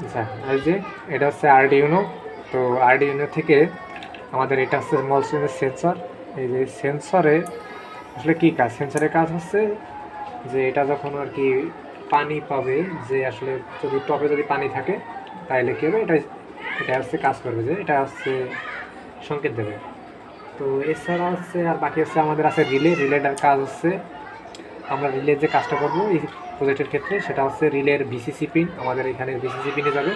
আচ্ছা, এই যে এটা হচ্ছে আরডিউনো। তো আরডিউনো থেকে আমাদের এটা হচ্ছে স্মল সাইজের সেন্সর। এই যে সেন্সরে আসলে কী কাজ, সেন্সরের কাজ হচ্ছে যে এটা যখন আর কি পানি পাবে, যে আসলে যদি টবে যদি পানি থাকে তাহলে কী হবে, এটা এটা হচ্ছে কাজ করবে, যে এটা হচ্ছে সংকেত দেবে। তো এছাড়া হচ্ছে আর বাকি হচ্ছে আমাদের আছে রিলে। রিলেটার কাজ হচ্ছে আমরা রিলের যে কাজটা করবো এই প্রজেক্টের ক্ষেত্রে, সেটা হচ্ছে রিলের ভিসিসি পিন আমাদের এখানে ভিসিসি পিনে যাবে,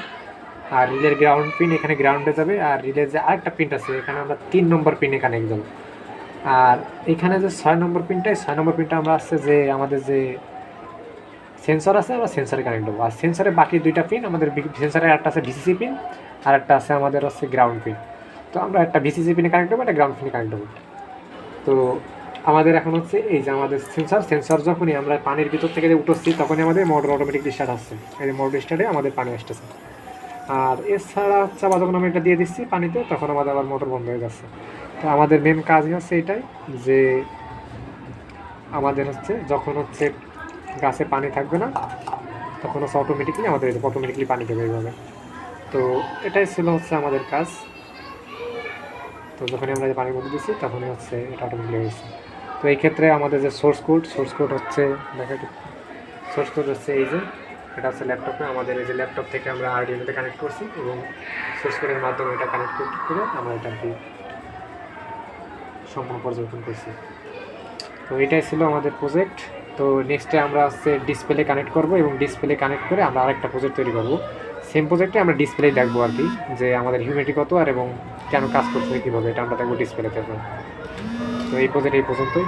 আর রিলের গ্রাউন্ড পিন এখানে গ্রাউন্ডে যাবে, আর রিলের যে আরেকটা পিন আছে এখানে আমরা 3 নম্বর পিনে কানেক্ট দেবো। আর এখানে যে 6 নম্বর পিনটা, 6 নম্বর পিনটা আমরা আসছে যে আমাদের যে সেন্সর আছে আমরা সেন্সরে কানেক্ট দেবো। আর সেন্সরে বাকি দুইটা পিন আমাদের সেন্সরের একটা আছে ভিসিসি পিন আর একটা আছে আমাদের হচ্ছে গ্রাউন্ড পিন। তো আমরা একটা ভিসিসি পিনে কানেক্ট দেবো, একটা গ্রাউন্ড পিনে কানেক্ট দেবো। তো আমাদের এখন হচ্ছে এই যে আমাদের সেন্সর যখনই আমরা পানির ভিতর থেকে উঠছি তখনই আমাদের মোটর অটোমেটিকলি স্টার্ট আসছে। এই যে মোটর স্টার্টে আমাদের পানি আসতেছে। আর এছাড়া হচ্ছে আবার যখন আমরা এটা দিয়ে দিচ্ছি পানিতে তখন আমাদের আবার মোটর বন্ধ হয়ে যাচ্ছে। তো আমাদের মেন কাজই হচ্ছে এটাই, যে আমাদের হচ্ছে যখন হচ্ছে গাছে পানি থাকবে না তখন হচ্ছে অটোমেটিকলি পানি দেবে এইভাবে। তো এটাই ছিল হচ্ছে আমাদের কাজ। তো যখনই আমরা পানির মধ্যে দিচ্ছি তখনই হচ্ছে এটা অটোমেটিকলি হয়েছে। তো এই ক্ষেত্রে আমাদের যে সোর্স কোড হচ্ছে সোর্স কোড হচ্ছে এই যে এটা হচ্ছে ল্যাপটপে, আমাদের এই যে ল্যাপটপ থেকে আমরা আরডিনোতে কানেক্ট করছি এবং সোর্স কোডের মাধ্যমে এটা কানেক্ট করে আমরা এটা কি সম্পূর্ণ পর্যবেক্ষণ করছি। তো এটাই ছিল আমাদের প্রজেক্ট। তো নেক্সটে আমরা হচ্ছে ডিসপ্লে কানেক্ট করব এবং ডিসপ্লে কানেক্ট করে আমরা আরেকটা প্রজেক্ট তৈরি করব। সেম প্রজেক্টে আমরা ডিসপ্লে দেখবো আর কি, যে আমাদের হিউমিডিটি কত আর এবং কেন কাজ করছে কীভাবে, এটা আমরা দেখবো ডিসপ্লেতে। তো এই প্রজেক্ট এই পর্যন্তই।